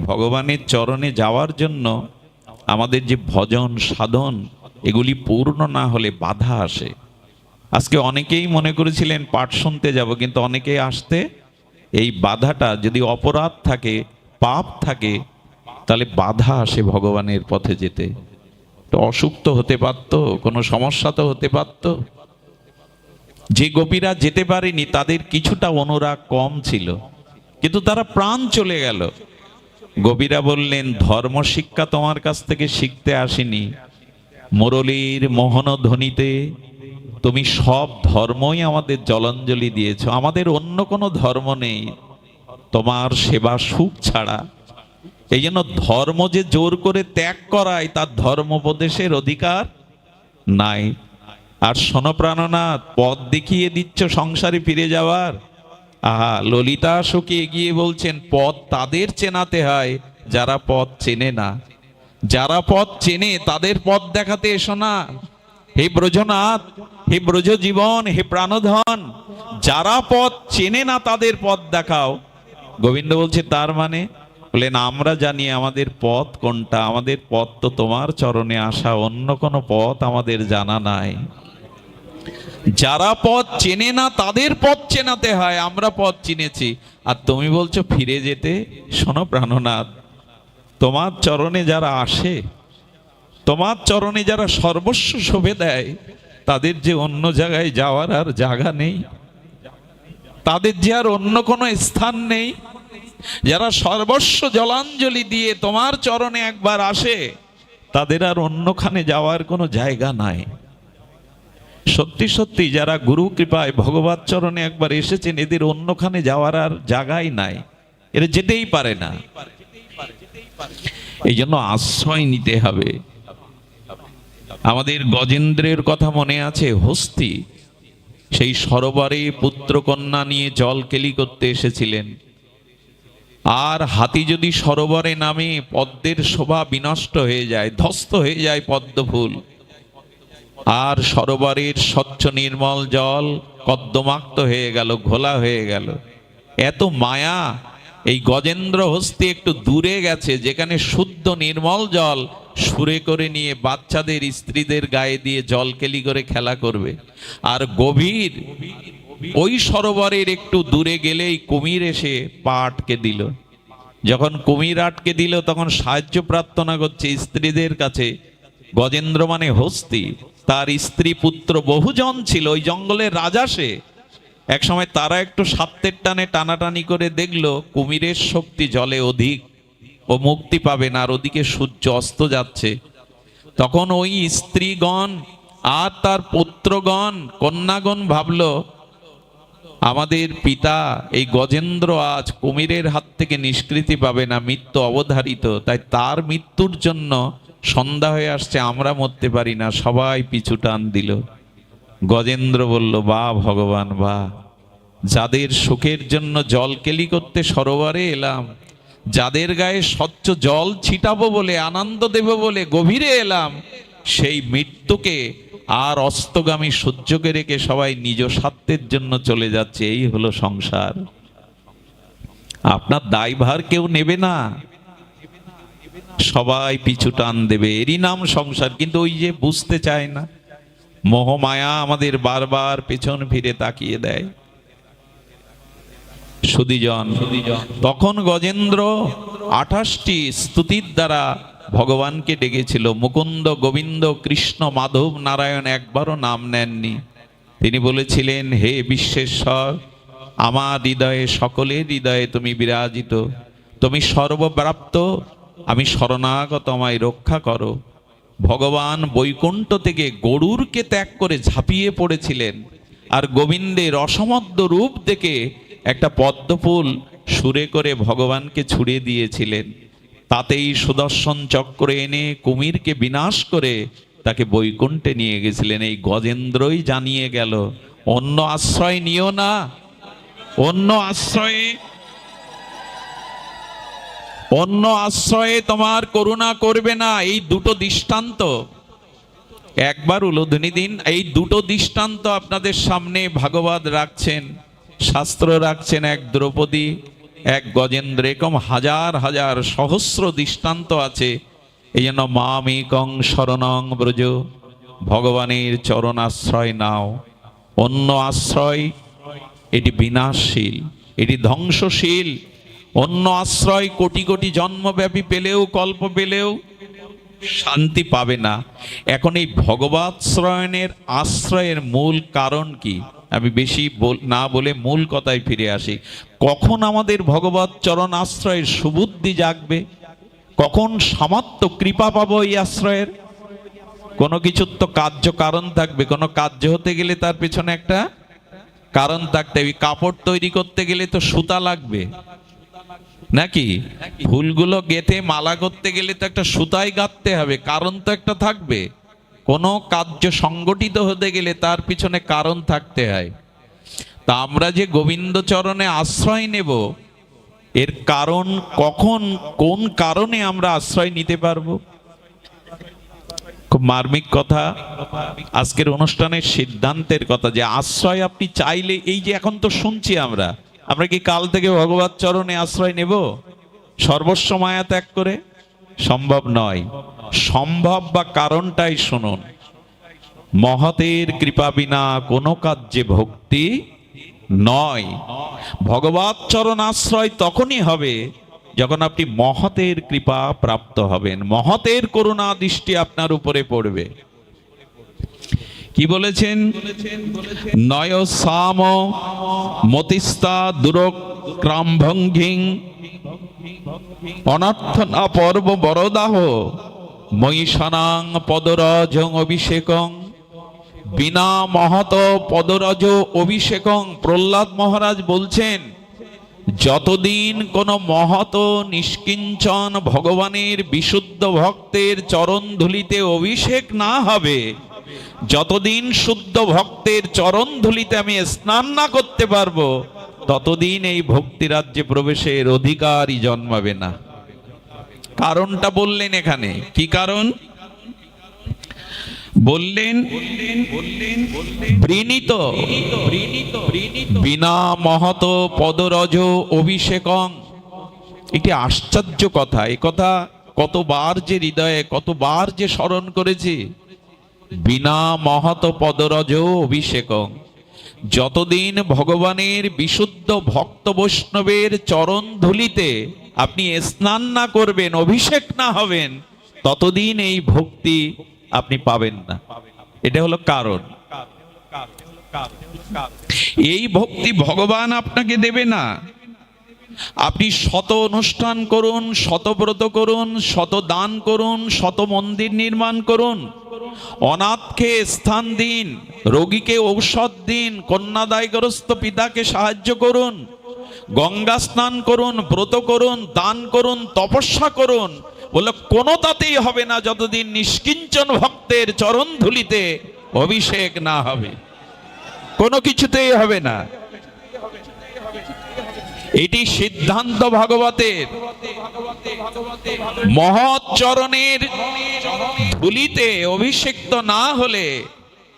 ভগবানের চরণে যাওয়ার জন্য আমাদের যে ভজন সাধন এগুলি পূর্ণ না হলে বাধা আসে। আজকে অনেকেই মনে করেছিলেন পাঠ শুনতে যাব, কিন্তু অনেকেই আসতে এই বাধাটা, যদি অপরাধ থাকে পাপ থাকে তাহলে বাধা আসে ভগবানের পথে যেতে। তো অসুখ তো হতে পারত, কোনো সমস্যা তো হতে পারত। যে গোপীরা যেতে পারেনি তাদের কিছুটা অনুরাগ কম ছিল, কিন্তু তারা প্রাণ চলে গেল। গোপীরা বললেন, ধর্ম শিক্ষা তোমার কাছ থেকে শিখতে আসিনি, মুরলীর মোহনধ্বনিতে তুমি সব ধর্মই আমাদের জলাঞ্জলি দিয়েছ, আমাদের অন্য কোনো ধর্ম নেই তোমার সেবা সুখ ছাড়া। এই জন্য ধর্ম যে জোর করে ত্যাগ করায় তার ধর্মোপদেশের অধিকার নাই। আর শোনো প্রাণনাথ, পথ দেখিয়ে দিচ্ছ সংসারে ফিরে যাওয়ার। আহা, ললিতা সখী এগিয়ে বলছেন, পথ তাদের চেনাতে হয় যারা পথ চেনে না। যারা পথ চেনে তাদের পথ দেখাতে এসো না। হে ব্রজনাথ, হে ব্রজ জীবন, হে প্রাণধন, যারা পথ চেনে না তাদের পথ দেখাও। গোবিন্দ বলছে, তার মানে? বলেন, আমরা জানি আমাদের পথ কোনটা। আমাদের পথ তো তোমার চরণে আসা, অন্য কোনো পথ আমাদের জানা নাই। যারা পথ চেনে না তাদের পথ চেনাতে হয়, আমরা পথ চিনেছি। আর তুমি বলছো ফিরে যেতে। শোনো প্রাণনাথ, তোমার চরণে যারা আসে, তোমার চরণে যারা সর্বস্ব শোভে দেয়, তাদের যে অন্য জায়গায় যাওয়ার আর জায়গা নেই, তাদের যে আর অন্য কোনো স্থান নেই। যারা সর্বস্ব জলাঞ্জলি দিয়ে তোমার চরণে একবার আসে, তাদের আর অন্যখানে যাওয়ার কোনো জায়গা নাই। সত্যি সত্যি যারা গুরু কৃপায় ভগবত চরণে একবার এসেছেন, এদের অন্যখানে যাওয়ার আর জায়গাই নাই, এরা যেতেই পারে না। এই জন্য আশ্রয় নিতে হবে। আমাদের গজেন্দ্রের কথা মনে আছে? হস্তি সেই সরোবরে পুত্রকন্যা নিয়ে জল কেলি করতে এসেছিলেন। আর হাতি যদি সরোবরে নামে, পদ্মের শোভা বিনষ্ট হয়ে যায়, ধ্বস্ত হয়ে যায় পদ্ম ফুল। আর সরোবরের স্বচ্ছ নির্মল জল কদ্দমাক্ত হয়ে গেল, ঘোলা হয়ে গেল। এত মায়া! এই গজেন্দ্র হস্তি একটু দূরে গেছে, যেখানে শুদ্ধ নির্মল জল সুরে করে নিয়ে বাচ্চাদের স্ত্রীদের গায়ে দিয়ে জল কেলি করে খেলা করবে। আর গভীর ওই সরোবরের একটু দূরে গেলেই কুমির এসে পা আটকে দিল। যখন কুমির আটকে দিল, তখন সাহায্য প্রার্থনা করছে স্ত্রীদের কাছে। গজেন্দ্র মানে হস্তি, তার স্ত্রী পুত্র বহুজন ছিল, ওই জঙ্গলের রাজা সে। এক সময় তারা একটু স্বার্থের টানে টানাটানি করে দেখলো কুমিরের শক্তি জলে অধিক, ও মুক্তি পাবে না, আর ওদিকে সূর্য অস্ত যাচ্ছে। তখন ওই স্ত্রীগণ আর তার পুত্রগণ, কন্যাগণ ভাবলো, আমাদের পিতা এই গজেন্দ্র আজ কুমিরের হাত থেকে নিষ্কৃতি পাবে না, মৃত্যু অবধারিত, তাই তার মৃত্যুর জন্য সন্ধ্যা হয়ে আসছে, আমরা মরতে পারি না। সবাই পিছু টান দিল। গজেন্দ্র বলল, বা ভগবান বা, যাদের সুখের জন্য জল কেলি করতে সরোবরে এলাম, যাদের গায়ে স্বচ্ছ জল ছিটাবো বলে, আনন্দ দেব বলে গভীরে এলাম, সেই মৃত্যুকে আর অস্তগামী সূর্যকে রেখে সবাই নিজ স্বার্থের জন্য চলে যাচ্ছে। এই হলো সংসার। আপনার দায়ভার কেউ নেবে না, সবাই পিছু টান দেবে, এরই নাম সংসার। কিন্তু ওই যে বুঝতে চায় না, মোহমায়া আমাদের বারবার পেছন ফিরে তাকিয়ে দেয়। সুধীজন, তখন গজেন্দ্র 28টি স্তুতির দ্বারা ভগবানকে ডেকেছিল। মুকুন্দ, গোবিন্দ, কৃষ্ণ, মাধব, নারায়ণ একবারও নাম নেননি। তিনি বলেছিলেন, হে বিশ্বেশ্বর, আমার হৃদয়ে, সকলের হৃদয়ে তুমি বিরাজিত, তুমি সর্বব্যাপ্ত, আমি শরণাগত, আমায় রক্ষা করো। ভগবান বৈকুণ্ঠ থেকে গরুরকে ত্যাগ করে ঝাঁপিয়ে পড়েছিলেন, আর গোবিন্দের অসমর্থ রূপ দেখে একটা পদ্মফুল সুরে করে ভগবানকে ছুড়ে দিয়েছিলেন। তাতেই সুদর্শন চক্র এনে কুমিরকে বিনাশ করে তাকে বৈকুণ্ঠে নিয়ে গেছিলেন। এই গজেন্দ্রই জানিয়ে গেল, অন্য আশ্রয় নিও না, অন্য আশ্রয়ে তোমার করুণা করবে না। এই দুটো দৃষ্টান্ত একবার উলুধ্বনি দিন। এই দুটো দৃষ্টান্ত আপনাদের সামনে ভাগবত রাখছেন, শাস্ত্র রাখছেন। এক দ্রৌপদী এক গজেন্দ্র, এরকম হাজার হাজার সহস্র দৃষ্টান্ত আছে। এই জন্য মামেকং শরণং ব্রজ, ভগবানের চরণ আশ্রয় নাও। অন্য আশ্রয় এটি বিনাশশীল, এটি ধ্বংসশীল। অন্য আশ্রয় কোটি কোটি জন্মব্যাপী পেলেও, কল্প পেলেও শান্তি পাবে না। এখন এই ভগবৎশ্রয়ণের আশ্রয়ের মূল কারণ কি? আমি বেশি না বলে মূল কথায় ফিরে আসি। কখন আমাদের ভগবৎ চরণ আশ্রয়ের সুবুদ্ধি জাগবে? কখন সামর্থ্য কৃপা পাবো এই আশ্রয়ের? কোনো কিছুর তো কার্য কারণ থাকবে। কোনো কার্য হতে গেলে তার পেছনে একটা কারণ থাকতে হবে। কাপড় তৈরি করতে গেলে তো সুতা লাগবে নাকি? ফুলগুলো গেঁথে মালা করতে গেলে তো একটা সুতায় গাঁথতে হবে, কারণ তো একটা থাকবে। কোনো কার্য সংগঠিত হতে গেলে তার পিছনে কারণ থাকতে হয়। তা আমরা যে গোবিন্দ চরণে আশ্রয় নেব, এর কারণ কখন, কোন কারণে আমরা আশ্রয় নিতে পারবো? খুব মার্মিক কথা, আজকের অনুষ্ঠানের সিদ্ধান্তের কথা, যে আশ্রয় আপনি চাইলে, এই যে এখন তো শুনছি আমরা কি কাল থেকে ভগবৎ চরণে আশ্রয় নেব সর্বস্ব মায়া ত্যাগ করে? সম্ভব নয়। সম্ভব বা কারণটাই শুনুন। মহতের কৃপা বিনা কোনো কার্যে ভক্তি নয়। ভগবৎ চরণ আশ্রয় তখনই হবে যখন আপনি মহতের কৃপা প্রাপ্ত হবেন, মহতের করুণা দৃষ্টি আপনার উপরে পড়বে। কি বলেছেন? নয় সাম মতিস্তা দুরক্রাম্ভঙ্গিং অনর্থনা পর্ব বরদাহ মহিষানাং পদরজং অভিষেকং বিনা মহত পদরজ অভিষেকং। প্রহ্লাদ মহারাজ বলছেন, যতদিন কোন মহত নিষ্কিঞ্চন ভগবানের বিশুদ্ধ ভক্তের চরণ ধুলিতে অভিষেক না হবে, যতদিন শুদ্ধ ভক্তের চরণ ধুলিতে আমি স্নান না করতে পারবো, ততদিন এই ভক্তি রাজ্যে প্রবেশের অধিকারই জন্মাবে না। কারণটা বললেন এখানে। কি কারণ বললেন? বৃণীত বিনা মহত পদরজ অভিষেকং। এটি আশ্চর্য কথা। এ কথা কতবার যে হৃদয়ে, কতবার যে স্মরণ করেছি। বিনা মহত পদরজ অভিষেকং। যতদিন ভগবানের বিশুদ্ধ ভক্ত বৈষ্ণবের চরণ ধুলিতে আপনি স্নান না করবেন, অভিষেক না হবেন, ততদিন এই ভক্তি আপনি পাবেন না। এটা হলো কারণ। এই ভক্তি ভগবান আপনাকে দেবে না। আপনি শত অনুষ্ঠান করুন, শত ব্রত করুন, শত দান করুন, শত মন্দির নির্মাণ করুন, অনাথকে স্থান দিন, রোগীকে ঔষধ দিন, কন্যাদায়গ্রস্ত পিতাকে সাহায্য করুন, গঙ্গা স্নান করুন, ব্রত করুন, দান করুন, তপস্যা করুন, বলে কোনো তাতেই হবে না যতদিন নিষ্কিঞ্চন ভক্তের চরণ ধুলিতে অভিষেক না হবে। কোনো কিছুতেই হবে না। এটি সিদ্ধান্ত ভাগবতের। মহৎ চরণের ধুলিতে অভিষিক্ত না হলে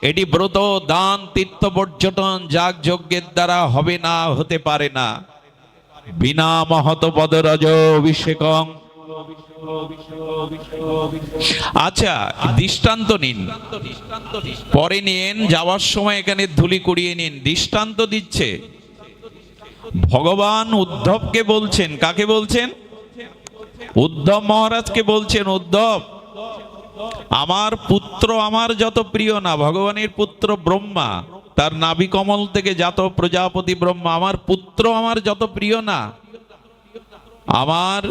এটি ব্রত, দান, তীর্থ, পর্যটন, যাগ যজ্ঞের দ্বারা হবে না, হতে পারে না। বিনা মহৎ পদরজ অভিষেকং। আচ্ছা, দৃষ্টান্ত নিন, পরে নিন, যাওয়ার সময় এখানে ধুলি কুড়িয়ে নিন। দৃষ্টান্ত দিচ্ছে ভগবান উদ্ধবকে বলছেন। কাকে বলছেন? উদ্ধব মহারাজকে বলছেন, উদ্ধব, আমার পুত্র আমার যত প্রিয় না, ভগবানের পুত্র ব্রহ্মা, তার নাভি কমল থেকে জাত প্রজাপতি ব্রহ্মা, আমার পুত্র আমার যত প্রিয় না, আমার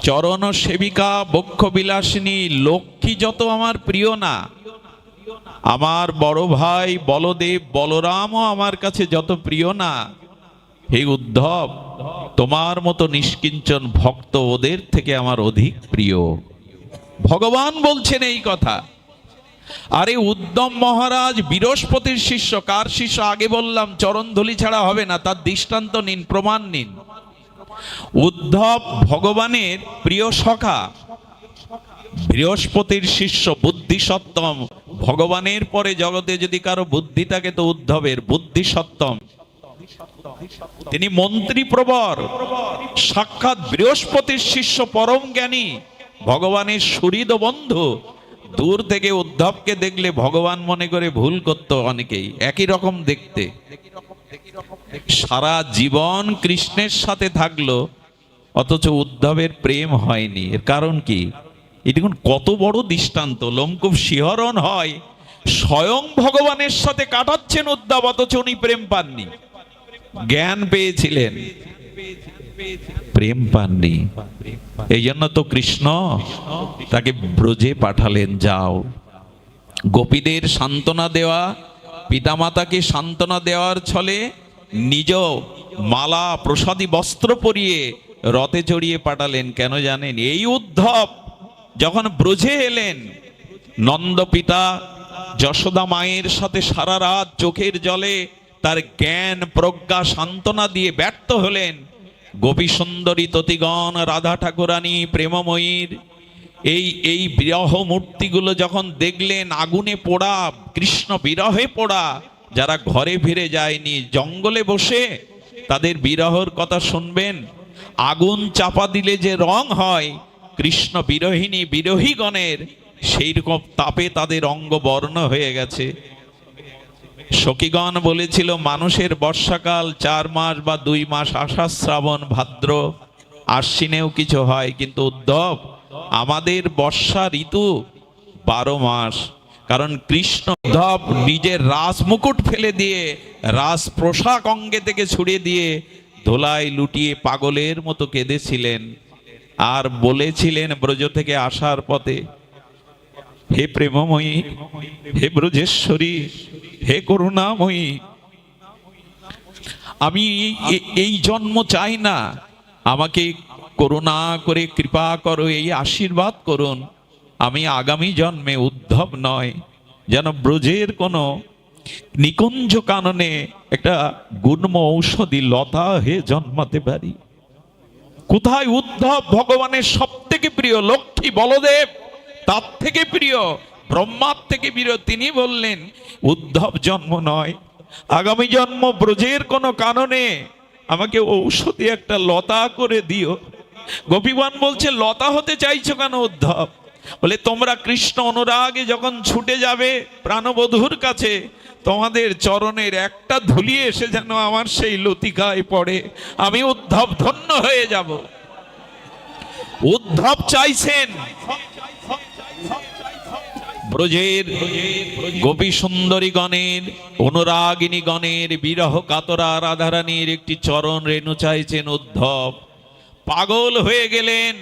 চরণ সেবিকা বক্ষ বিলাসিনী লক্ষ্মী যত আমার প্রিয় না, আমার বড় ভাই বলদেব বলরামও আমার কাছে যত প্রিয় না, হে উদ্ধব, তোমার মতো নিষ্কিঞ্চন ভক্ত ওদের থেকে আমার অধিক প্রিয়। ভগবান বলছেন এই কথা। আরে উদ্ধব মহারাজ বৃহস্পতির শিষ্য। কার শিষ্য? আগে বললাম চরণধুলি ছাড়া হবে না। তার দৃষ্টান্ত নিন, প্রমাণ নিন। উদ্ধব ভগবানের প্রিয় সখা, বৃহস্পতির শিষ্য, বুদ্ধি সত্তম। ভগবানের পরে জগতে যদি কারো বুদ্ধি থাকে তো উদ্ধবের। বুদ্ধি সত্তম। তিনি মন্ত্রী প্রবর, সাক্ষাৎ বৃহস্পতির শিষ্য, পরম জ্ঞানী, ভগবানের সুহৃদ বন্ধু। দূর থেকে উদ্ধবকে দেখলে ভগবান মনে করে ভুল করত অনেকেই, একই রকম দেখতে। সারা জীবন কৃষ্ণের সাথে থাকলো, অথচ উদ্ধবের প্রেম হয়নি। এর কারণ কি? এই দেখুন কত বড় দৃষ্টান্ত, লোমকূপ শিহরণ হয়। স্বয়ং ভগবানের সাথে কাটাচ্ছেন উদ্ধব, অথচ উনি প্রেম পাননি। জ্ঞান পেয়েছিলেন, প্রেম পাননি। এই জন্য তো কৃষ্ণ তাকে ব্রজে পাঠালেন, যাও। গোপীদের সান্ত্বনা দেওয়া, পিতামাতাকে সান্ত্বনা দেওয়ার ছলে নিজ মালা প্রসাদী বস্ত্র পরিয়ে রথে চড়িয়ে পাঠালেন। কেন জানেন? এই উদ্ধব যখন ব্রজে এলেন, নন্দ পিতা যশোদা মায়ের সাথে সারা রাত চোখের জলে তার জ্ঞান প্রজ্ঞা সান্ত্বনা দিয়ে ব্যর্থ হলেন। গোপী সুন্দরী ততিগণ, রাধা ঠাকুরানী, প্রেমময়ীর এই বিরহ মূর্তিগুলো যখন দেখলেন, আগুনে পোড়া, কৃষ্ণ বিরহে পোড়া, যারা ঘরে ফিরে যায়নি, জঙ্গলে বসে তাদের বিরহর কথা শুনবেন। আগুন চাপা দিলে যে রং হয়, কৃষ্ণ বিরহিনী বিরহীগণের সেই রকম তাপে তাদের অঙ্গ বর্ণ হয়ে গেছে। সখীগণ বলেছিল, মানুষের বর্ষাকাল 4 মাস বা 2 মাস, আষাঢ় শ্রাবণ ভাদ্র আশ্বিনেও কিছু হয়, কিন্তু উদ্ধব আমাদের বর্ষা ঋতু 12 মাস। কারণ কৃষ্ণ উদ্ধব নিজের রাজ মুকুট ফেলে দিয়ে, রাজ পোশাক অঙ্গে থেকে ছুড়ে দিয়ে ধোলায় লুটিয়ে পাগলের মতো কেঁদেছিলেন। আর বলেছিলেন ব্রজ থেকে আসার পথে, হে প্রেমময়ী, হে ব্রজেশ্বরী, হে করুণাময়ী, আমি এই জন্ম চাই না, আমাকে করুণা করে কৃপা করো, এই আশীর্বাদ করুন, আমি আগামী জন্মে উদ্ধব নয়, যেন ব্রজের কোনো নিকুঞ্জ কাননে একটা গুণ্ম ঔষধি লতা হয়ে জন্মাতে পারি। কোথায় উদ্ধব ভগবানের সব থেকে প্রিয়, লক্ষ্মী বলদেব তার থেকে প্রিয়, ব্রহ্মার থেকে প্রিয়। তিনি বললেন, উদ্ধব জন্ম নয়, আগামী জন্ম ব্রজের কোনো কাননে আমাকে ঔষধি একটা লতা করে দিও। গোপীগণ বলছে, লতা হতে চাইছো কেন উদ্ধব? বলে, তোমরা কৃষ্ণ অনুরাগে যখন ছুটে যাবে প্রাণবধূর কাছে, তোমাদের চরণের একটা ধুলি এসে যেন আমার সেই লতিকায় পড়ে, আমি উদ্ধব ধন্য হয়ে যাব। উদ্ধব চাইছেন ব্রজের গোপী সুন্দরী গণের, অনুরাগিনী গণের, বিরহ কাতরা রাধারানীর একটি চরণ রেণু চাইছেন উদ্ধব। পাগল হয়ে গেলেন,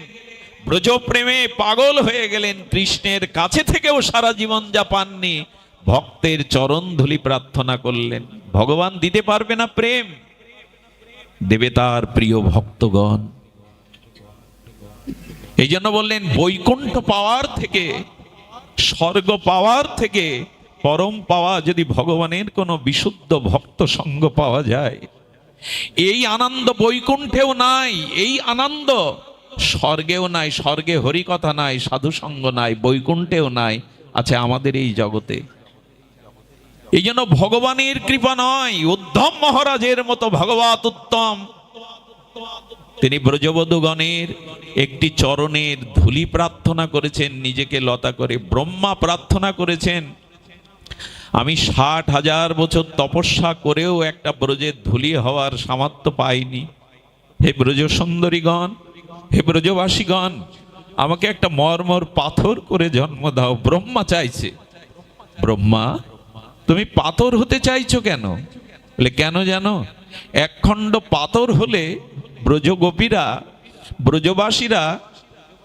ব্রজ প্রেমে পাগল হয়ে গেলেন, কৃষ্ণের কাছে থেকেও সারা জীবন যা পাননি, ভক্তের চরণ ধুলি প্রার্থনা করলেন। ভগবান দিতে পারবে না প্রেম? দেবে তার প্রিয় ভক্তগণ। এই জন্য বললেন, বৈকুণ্ঠ পাওয়ার থেকে, স্বর্গ পাওয়ার থেকে পরম পাওয়া যদি ভগবানের কোনো বিশুদ্ধ ভক্ত সঙ্গ পাওয়া যায়, এই আনন্দ বৈকুণ্ঠেও নাই, এই আনন্দ স্বর্গেও নাই। স্বর্গে হরিকথা নাই, সাধু সঙ্গ নাই, বৈকুণ্ঠেও নাই, আছে আমাদের এই জগতে। এই জন্য ভগবানের কৃপা নয়, উদ্ধব মহারাজের মতো ভগবত উত্তম, তিনি ব্রজবধূগণের একটি চরণের ধুলি প্রার্থনা করেছেন, নিজেকে লতা করে। ব্রহ্মা প্রার্থনা করেছেন, আমি 60,000 বছর তপস্যা করেও একটা ব্রজের ধুলি হওয়ার সামর্থ্য পাইনি। হে ব্রজ সুন্দরীগণ, হে ব্রজবাসীগণ, আমাকে একটা মর্মর পাথর করে জন্ম দাও। ব্রহ্মা চাইছে। ব্রহ্মা, তুমি পাথর হতে চাইছো কেন? বলে, কেন জানো? 1 খণ্ড পাথর হলে ব্রজগোপীরা, ব্রজবাসীরা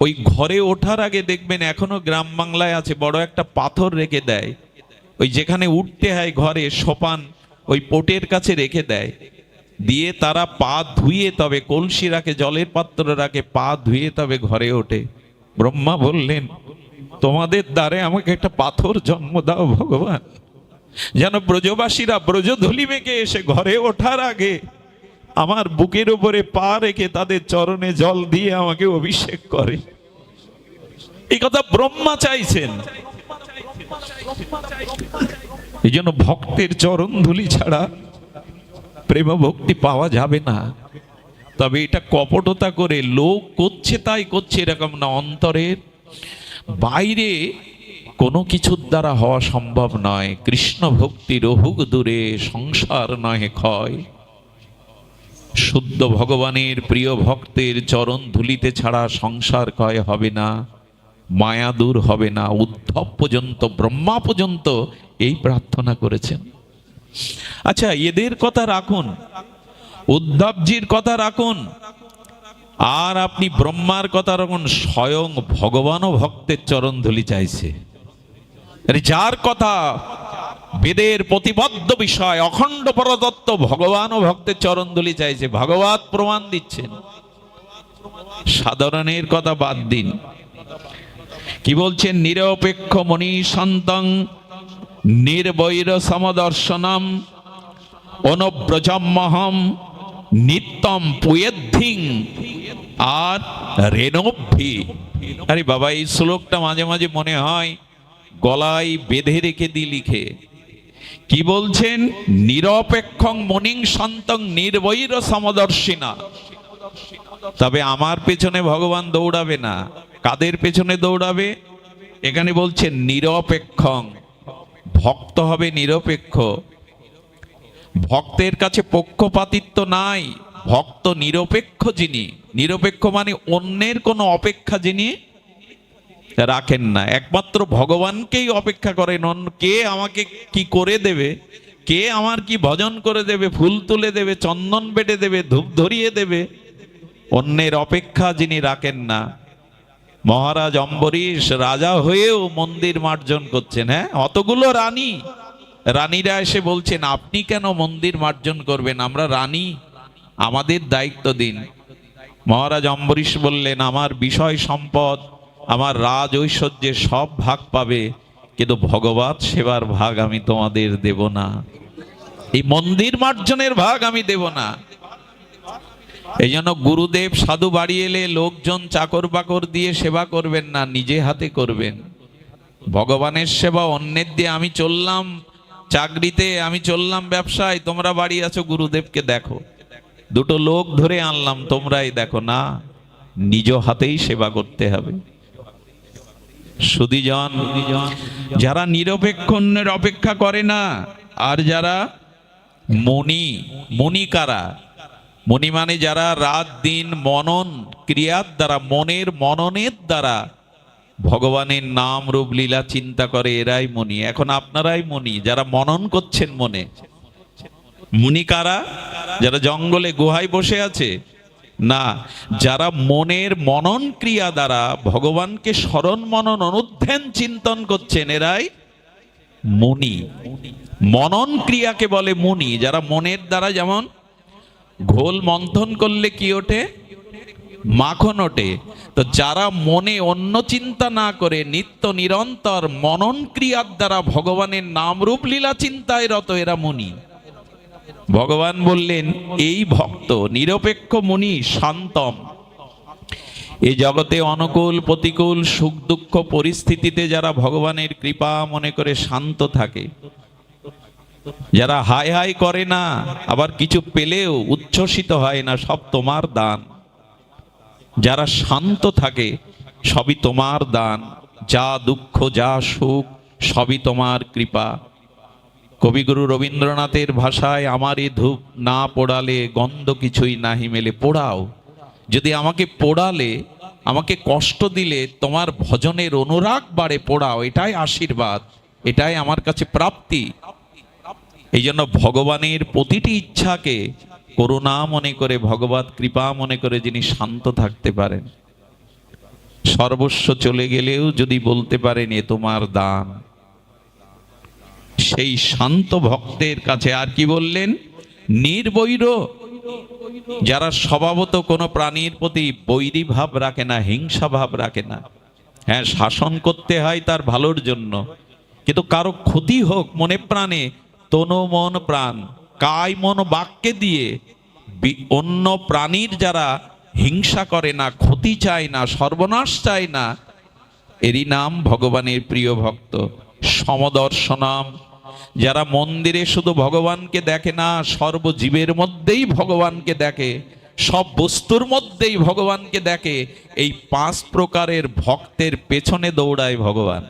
ওই ঘরে ওঠার আগে দেখবেন এখনো গ্রাম বাংলায় আছে, বড় একটা পাথর রেখে দেয়, ওই যেখানে উঠতে হয় ঘরে সোপান, ওই পোটের কাছে রেখে দেয়, দিয়ে তারা পা ধুয়ে তবে কলসি রাখে, জলের পাত্র রাখে, পা ধুয়ে তবে ঘরে ওঠে। ব্রহ্মা বললেন, তোমাদের দ্বারে আমাকে একটা পাথর জন্ম দাও ভগবান, যেন ব্রজবাসীরা ব্রজধূলি মেখে এসে ঘরে ওঠার আগে আমার বুকের উপরে পা রেখে তাদের চরণে জল দিয়ে আমাকে অভিষেক করে। এই কথা ব্রহ্মা চাইছেন। এই জন্য ভক্তের চরণ ধুলি ছাড়া প্রেম ভক্তি পাওয়া যাবে না। তবে এটা কপটতা করে লোক করছে তাই করছে এরকম না, অন্তরের বাইরে কোনো কিছুর দ্বারা হওয়া সম্ভব নয়। কৃষ্ণ ভক্তি রহুক দূরে, সংসার নহে ক্ষয়। শুদ্ধ ভগবানের প্রিয় ভক্তের চরণ ধুলিতে ছাড়া সংসার ক্ষয় হবে না, মায়া দূর হবে না। উদ্ধব পর্যন্ত, ব্রহ্মা পর্যন্ত এই প্রার্থনা করেছেন। আচ্ছা, এদের কথা রাখুন, উদ্ধবজির কথা রাখুন, আর আপনি ব্রহ্মার কথা রাখুন। স্বয়ং ভগবানও ভক্তের চরণ ধুলি চাইছে। যার কথা বেদের প্রতিবদ্ধ বিষয়, অখণ্ড পরতত্ত্ব, ভগবানও ভক্তের চরণ ধুলি চাইছে। ভগবত প্রমাণ দিচ্ছেন। সাধারণের কথা বাদ দিন, কি বলছেন? নিরপেক্ষ মনীষান্তং নির্বৈর সমদর্শনম অনব্রজমহম নিত্যম পুয়েদ্ধিং আর রেণভি। আরে বাবা, এই শ্লোকটা মাঝে মাঝে মনে হয় গলায় বেঁধে রেখে দি লিখে। কি বলছেন? নিরপেক্ষং মনিং শান্তং নির্বৈর সমদর্শিনা। তবে আমার পেছনে ভগবান দৌড়াবে না। কাদের পেছনে দৌড়াবে? এখানে বলছেন নিরপেক্ষং, ভক্ত হবে নিরপেক্ষ। ভক্তের কাছে পক্ষপাতিত্ব নাই, ভক্ত নিরপেক্ষ। যিনি নিরপেক্ষ মানে অন্যের কোনো অপেক্ষা যিনি রাখেন না, একমাত্র ভগবানকেই অপেক্ষা করেন। কে আমাকে কি করে দেবে, কে আমার কি ভজন করে দেবে, ফুল তুলে দেবে, চন্দন বেটে দেবে, ধূপ ধরিয়ে দেবে, অন্যের অপেক্ষা যিনি রাখেন না। মহারাজ অম্বরীশ রাজা হয়েও মন্দির মার্জন করছেন। হ্যাঁ, অতগুলো রানী, রানীরা এসে বলছেন আপনি কেন মন্দির মার্জন করবেন, আমরা রানী, আমাদের দায়িত্ব দিন। মহারাজ অম্বরীশ বললেন আমার বিষয় সম্পদ, আমার রাজ ঐশ্বর্যে সব ভাগ পাবে, কিন্তু ভগবত সেবার ভাগ আমি তোমাদের দেব না, এই মন্দির মার্জনের ভাগ আমি দেব না। এই জন্য গুরুদেব সাধু বাড়ি এলে লোকজন চাকর বাকর দিয়ে সেবা করবেন না, নিজে হাতে করবেন। ভগবানের সেবা অন্যের দিয়ে, আমি চললাম চাকরিতে, আমি চললাম ব্যবসায়, তোমরা বাড়ি আছো গুরুদেবকে দেখো, দুটো লোক ধরে আনলাম তোমরাই দেখো, না, নিজ হাতেই সেবা করতে হবে। সুধীজন, যারা নিরপেক্ষ অন্যের অপেক্ষা করে না, আর যারা মনি, মনি কারা? মনি মানে যারা রাত দিন মনন ক্রিয়ার দ্বারা, মনের মননের দ্বারা ভগবানের নাম রূপ লীলা চিন্তা করে, এরাই মনি। এখন আপনারাই মনি, যারা মনন করছেন মনে। মুনি কারা? যারা জঙ্গলে গুহায় বসে আছে? না, যারা মনের মনন ক্রিয়া দ্বারা ভগবানকে স্মরণ মনন অনুধ্যান চিন্তন করছেন, এরাই মুনি। মনন ক্রিয়াকে বলে মুনি। যারা মনের দ্বারা, যেমন ঘোল মন্থন করলে কি ওঠে? মাখন ওঠে। তো যারা মনে অন্য চিন্তা না করে নিত্য নিরন্তর মনন ক্রিয়ার দ্বারা ভগবানের নাম রূপ লীলা চিন্তায় রত, এরা মুনি। ভগবান বললেন এই ভক্ত নিরপেক্ষ মুনি শান্তম। এই জগতে অনুকূল প্রতিকূল সুখ দুঃখ পরিস্থিতিতে যারা ভগবানের কৃপা মনে করে শান্ত থাকে, যারা হাই হাই করে না, আবার কিছু পেলেও উচ্ছ্বসিত হয় না, সব তোমার দান, যারা শান্ত থাকে, সবই তোমার দান, যা দুঃখ যা সুখ সবই তোমার কৃপা। কবিগুরু রবীন্দ্রনাথের ভাষায়, আমার এ ধূপ না পোড়ালে গন্ধ কিছুই নাহি মেলে। পোড়াও, যদি আমাকে পোড়ালে, আমাকে কষ্ট দিলে তোমার ভজনের অনুরাগ বাড়ে, পোড়াও, এটাই আশীর্বাদ, এটাই আমার কাছে প্রাপ্তি। এই জন্য ভগবানের প্রতিটি ইচ্ছাকে করুণা মনে করে, ভগবত কৃপা মনে করে যিনি শান্ত থাকতে পারেন, সর্বস্ব চলে গেলেও যদি বলতে পারেন এ তোমার দান, সেই শান্ত ভক্তের কাছে। আর কি বললেন? নির্বৈর, যারা স্বভাবত কোনো প্রাণীর প্রতি বৈরী ভাব রাখে না, হিংসা ভাব রাখে না। হ্যাঁ, শাসন করতে হয় তার ভালোর জন্য, কিন্তু কারো ক্ষতি হোক মনে প্রাণে, তনু মন প্রাণ কায় মন বাক্যে দিয়ে অন্য প্রাণীর যারা হিংসা করে না, ক্ষতি চায় না, সর্বনাশ চায় না, এরই নাম ভগবানের প্রিয় ভক্ত। সমদর্শনম, যারা মন্দিরে শুধু ভগবানকে দেখে না, সর্বজীবের মধ্যেই ভগবানকে দেখে, সব বস্তুর মধ্যেই ভগবানকে দেখে, এই 5 প্রকারের ভক্তের পেছনে দৌড়ায় ভগবান।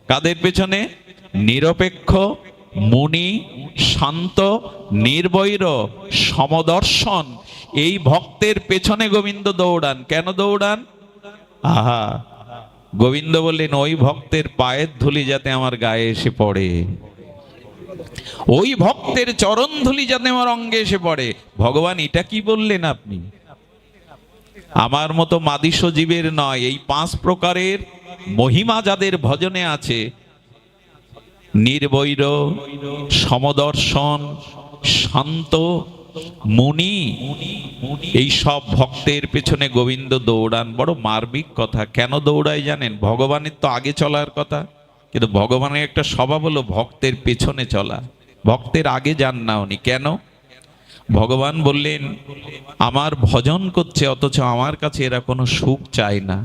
কাদের পেছনে? নিরপেক্ষ, মুনি, শান্ত, নির্বৈর, সমদর্শন, এই ভক্তের পেছনে গোবিন্দ দৌড়ান। কেন দৌড়ান? আহা, গোবিন্দ বললেন ওই ভক্তের পায়ের ধুলি যাতে আমার গায়ে এসে পড়ে, ওই ভক্তের চরণ ধুলি যাতে আমার অঙ্গে এসে পড়ে। ভগবান এটা কি বললেন আপনি? আমার মতো মাদিস জীবের নয়, এই 5 প্রকারের মহিমা যাদের ভজনে আছে, নির্বৈর, সমদর্শন, শান্ত, মুনি, এই সব ভক্তের পেছনে গোবিন্দ দৌড়ান। বড় মার্মিক কথা। কেন দৌড়ায় জানেন? ভগবানের তো আগে চলার কথা, কিন্তু ভগবানের একটা স্বভাব হলো ভক্তের পেছনে চলা, ভক্তের আগে যান না উনি। কেন? ভগবান বললেন আমার ভজন করছে, অথচ আমার কাছে এরা কোনো সুখ চায় না,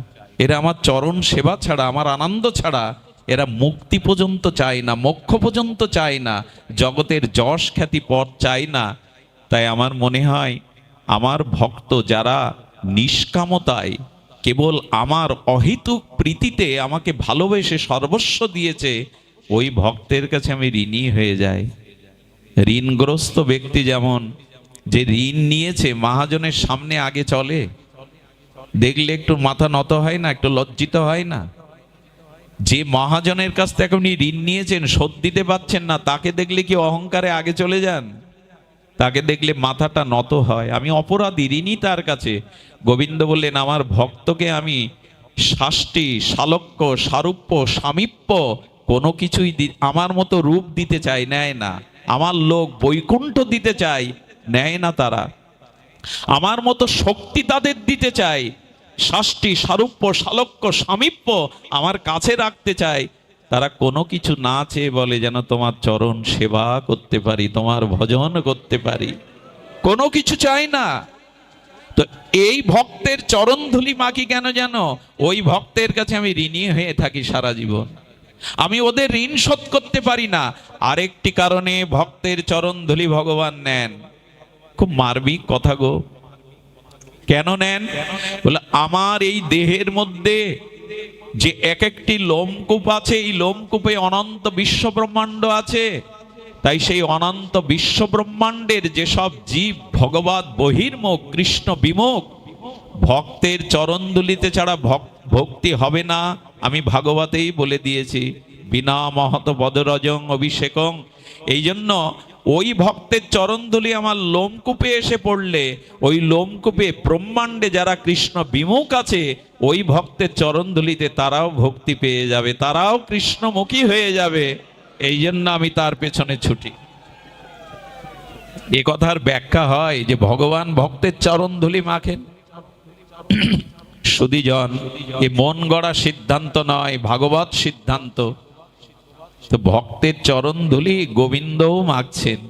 এরা আমার চরণ সেবা ছাড়া, আমার আনন্দ ছাড়া এরা মুক্তি পর্যন্ত চায় না, মোক্ষ পর্যন্ত চায় না, জগতের যশ খ্যাতি পথ চায় না। তাই আমার মনে হয় আমার ভক্ত যারা নিষ্কামতায় কেবল আমার অহেতুক প্রীতিতে আমাকে ভালোবেসে সর্বস্ব দিয়েছে, ওই ভক্তের কাছে আমি ঋণী হয়ে যাই। ঋণগ্রস্ত ব্যক্তি যেমন, যে ঋণ নিয়েছে, মহাজনের সামনে আগে চলে, দেখলে একটু মাথা নত হয় না, একটু লজ্জিত হয় না? যে মহাজনের কাছ থেকে আপনি ঋণ নিয়েছেন, শোধ দিতে পারছেন না, তাকে দেখলে কি অহংকারে আগে চলে যান? তাকে দেখলে মাথাটা নত হয়। আমি অপরাধী, ঋণী তার কাছে। গোবিন্দ বললেন আমার ভক্তকে আমি শাস্তি, শালক্য, সারূপ্য, সামীপ্য কোনো কিছুই আমার মতো রূপ দিতে চাই, নেয় না। আমার লোক বৈকুণ্ঠ দিতে চাই, নেয় না তারা। আমার মতো শক্তি তাদের দিতে চাই, শাস্তি, সারূপ্য, শালক্য, সামীপ্য আমার কাছে রাখতে চাই, তারা কোনো কিছু না চেয়ে বলে যেন তোমার চরণ সেবা করতে পারি, তোমার ভজন করতে পারি, কোনো কিছু চাই না। তো এই ভক্তের চরণ ধুলি মাখি কেন জানো? ওই ভক্তের কাছে আমি ঋণী হয়ে থাকি সারা জীবন, আমি ওদের ঋণ শোধ করতে পারি না। আরেকটি কারণে ভক্তের চরণ ধুলি ভগবান নেন। খুব মার্মিক কথা গো। কেন নেন? বলে আমার এই দেহের মধ্যে যে এক একটি লোমকূপ আছে, এই লোমকূপে অনন্ত বিশ্ব ব্রহ্মাণ্ড আছে। তাই সেই অনন্ত বিশ্ব ব্রহ্মাণ্ডের যেসব জীব ভগবত বহির্মুখ, কৃষ্ণ বিমুখ, ভক্তের চরণধুলিতে ছাড়া ভক্তি হবে না। আমি ভাগবতেই বলে দিয়েছি, বিনা মহত বদরজং অভিষেকং। এই জন্য ওই ভক্তের চরণধুলি আমার লোমকূপে এসে পড়লে, ওই লোমকূপে ব্রহ্মাণ্ডে যারা কৃষ্ণ বিমুখ আছে, ওই ভক্তের চরণধুলিতে তারাও ভক্তি পেয়ে যাবে, তারাও কৃষ্ণমুখী হয়ে যাবে। এই জন্য আমি তার পেছনে ছুটি। এ কথার ব্যাখ্যা হয় যে ভগবান ভক্তের চরণধুলি মাখেন। সুধীজন, এ মন গড়া সিদ্ধান্ত নয়, ভাগবত সিদ্ধান্ত। তো ভক্তের চরণধুলি গোবিন্দও মাখছেন।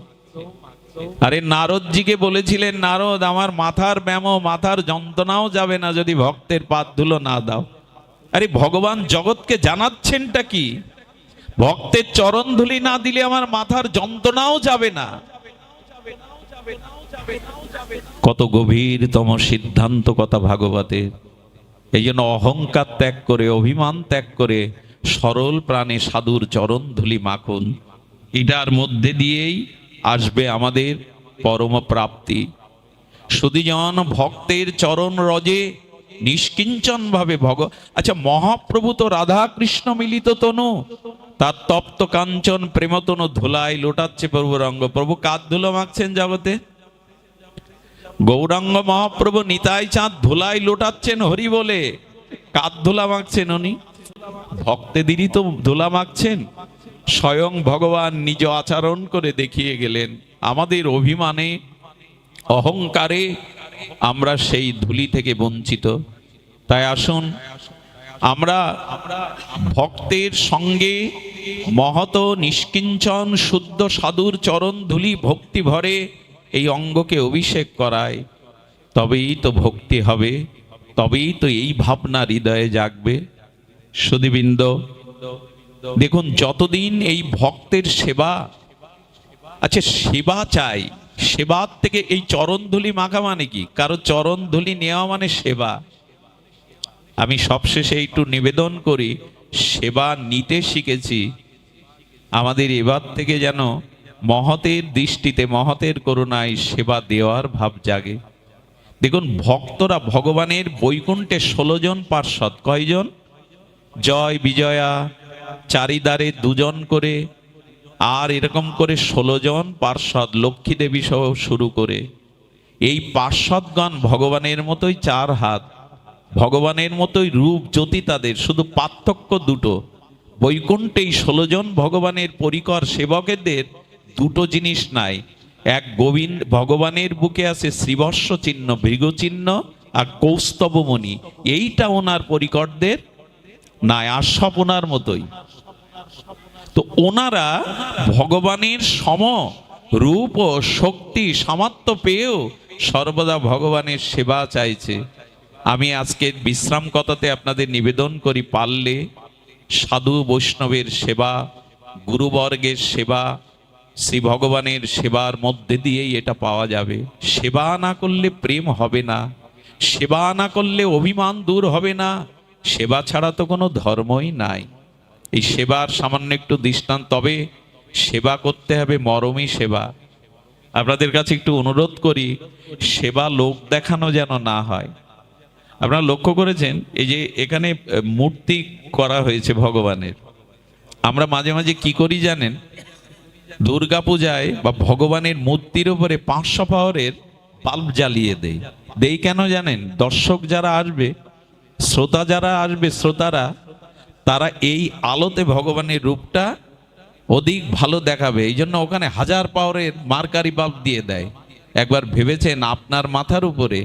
আরে নারদজিকে বলেছিলেন, নারদ আমার মাথার ব্যামো, মাথার যন্ত্রণাও যাবে না যদি ভক্তের পাদ ধুলো না দাও। আরে ভগবান জগৎকে জানাচ্ছেনটা কি? ভক্তের চরণধুলি না দিলে আমার মাথার যন্ত্রণাও যাবে না। কত গভীরতম সিদ্ধান্ত কথা ভাগবতের। এই জন্য অহংকার ত্যাগ করে, অভিমান ত্যাগ করে সরল প্রাণে সাধুর চরণ ধুলি মাখুন। এটার মধ্যে দিয়েই আসবে আমাদের পরম প্রাপ্তি। সুধীজন, ভক্তের চরণ রজে নিষ্কিঞ্চন ভাবে আচ্ছা, মহাপ্রভু তো রাধা কৃষ্ণ মিলিত তনু, তার তপ্ত কাঞ্চন প্রেমতনু ধুলায় লোটাচ্ছে প্রভুর অঙ্গ। প্রভু কার ধুলো মাখছেন জগতে? গৌরাঙ্গ মহাপ্রভু নিতাই চাঁদ ধুলাই লোটাচ্ছেন হরি বলে। কার ধুলা মাখছেন উনি? ভক্তেদেরই তো ধুলা মাখছেন। স্বয়ং ভগবান নিজ আচরণ করে দেখিয়ে গেলেন। আমাদের অভিমানে, অহংকারে আমরা সেই ধুলি থেকে বঞ্চিত। তাই আসুন আমরা ভক্তের সঙ্গে মহত নিষ্কিঞ্চন শুদ্ধ সাধুর চরণ ধুলি ভক্তি ভরে এই অঙ্গকে অভিষেক করায়। তবেই তো ভক্তি হবে, তবেই তো এই ভাবনা হৃদয়ে জাগবে। সুধীবৃন্দ, দেখুন, যতদিন এই ভক্তের সেবা, আচ্ছা সেবা চাই, সেবার থেকে এই চরণধুলি মাখা মানে কি? কারো চরণধুলি নেওয়া মানে সেবা। আমি সবশেষে একটু নিবেদন করি, সেবা নিতে শিখেছি, আমাদের এবার থেকে যেন মহতের দৃষ্টিতে, মহতের করুণায় সেবা দেওয়ার ভাব জাগে। দেখুন, ভক্তরা ভগবানের বৈকুণ্ঠে 16 জন পার্ষদ। কয়জন? জয় বিজয়া, চারিদারে 2 জন করে, আর এরকম করে 16 জন পার্ষদ, লক্ষ্মী দেবী সহ শুরু করে। এই পার্ষদগণ ভগবানের মতোই 4 হাত, ভগবানের মতোই রূপ জ্যোতি তাদের, শুধু পার্থক্য দুটো। বৈকুণ্ঠেই 16 জন ভগবানের পরিকর সেবকেদের দুটো জিনিস নাই। এক, গোবিন্দ ভগবানের বুকে আছে শ্রীবর্ষ চিহ্ন, ভৃগ চিহ্ন আর কৌস্তবমণি, এইটা ওনার পরিকরদের নাই, আর সব ওনার মতোই। তো ওনারা ভগবানের সম রূপ ও শক্তি সামর্থ্য পেয়েও সর্বদা ভগবানের সেবা চাইছে। আমি আজকের বিশ্রাম কথাতে আপনাদের নিবেদন করি, পারলে সাধু বৈষ্ণবের সেবা, গুরুবর্গের সেবা, শ্রী ভগবানের সেবার মধ্যে দিয়েই এটা পাওয়া যাবে। সেবা না করলে প্রেম হবে না, সেবা না করলে অভিমান দূর হবে না, সেবা ছাড়া তো কোনো ধর্মই নাই। এই সেবার সামান্য একটু দৃষ্টান্ত, তবে সেবা করতে হবে মরমী সেবা। আপনাদের কাছে একটু অনুরোধ করি, সেবা লোক দেখানো যেন না হয়। আপনারা লক্ষ্য করেছেন, এই যে এখানে মূর্তি করা হয়েছে ভগবানের, আমরা মাঝে মাঝে কি করি জানেন? দুর্গা পূজায় বা ভগবানের মূর্তির উপরে 500 পাওয়ারের বাল্ব জ্বালিয়ে দেই কেন জানেন? দর্শক যারা আসবে, শ্রোতা যারা আসবে, শ্রোতারা তারা এই আলোতে ভগবানের রূপটা অধিক ভালো দেখাবে, এই জন্য ওখানে 1000 পাওয়ারের মার্কারি বাল্ব দিয়ে দেয়। একবার ভেবেছেন আপনার মাথার উপরে,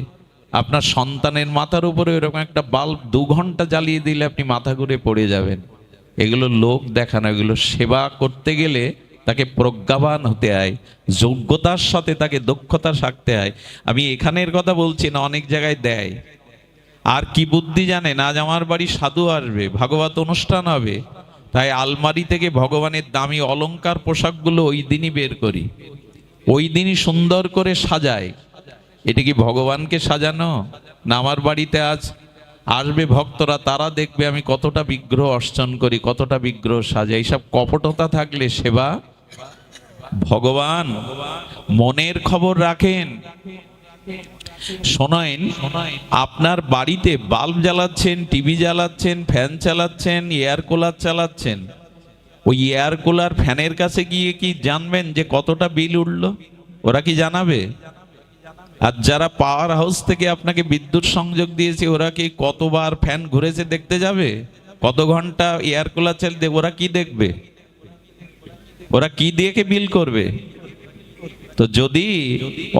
আপনার সন্তানের মাথার উপরে এরকম একটা বাল্ব 2 ঘন্টা জ্বালিয়ে দিলে আপনি মাথা ঘুরে পড়ে যাবেন। এগুলো লোক দেখানো, এগুলো সেবা করতে গেলে তাকে প্রজ্ঞাবান হতে হয়, যোগ্যতার সাথে তাকে দক্ষতা থাকতে হয়। আমি এখানের কথা বলছি না, অনেক জায়গায় দেয়। আর কি বুদ্ধি জানেন? আজ আমার বাড়ি সাধু আসবে, ভাগবত অনুষ্ঠান হবে, তাই আলমারি থেকে ভগবানের দামি অলংকার পোশাকগুলো ওই দিনই বের করি, ওই দিনই সুন্দর করে সাজাই। এটা কি ভগবানকে সাজানো? না আমার বাড়িতে আজ আসবে ভক্তরা, তারা দেখবে আমি কতটা বিগ্রহ অর্চন করি, কতটা বিগ্রহ সাজাই। এইসব কপটতা থাকলে সেবা, ভগবান মনের খবর রাখেন। শোনেন, আপনার বাড়িতে বাল্ব জ্বালাচ্ছেন, টিভি জ্বালাচ্ছেন, ফ্যান চালাচ্ছেন, এয়ার কুলার চালাচ্ছেন, ওই এয়ার কুলার ফ্যানের কাছে গিয়ে কি জানবেন যে কতটা বিল উঠলো? ওরা কি জানাবে? আর যারা পাওয়ার হাউস থেকে আপনাকে বিদ্যুৎ সংযোগ দিয়েছে, ওরা কি কতবার ফ্যান ঘুরেছে দেখতে যাবে? কত ঘন্টা এয়ার কুলার চালিয়ে, ওরা কি দেখবে? ওরা কি দিয়ে বিল করবে? তো যদি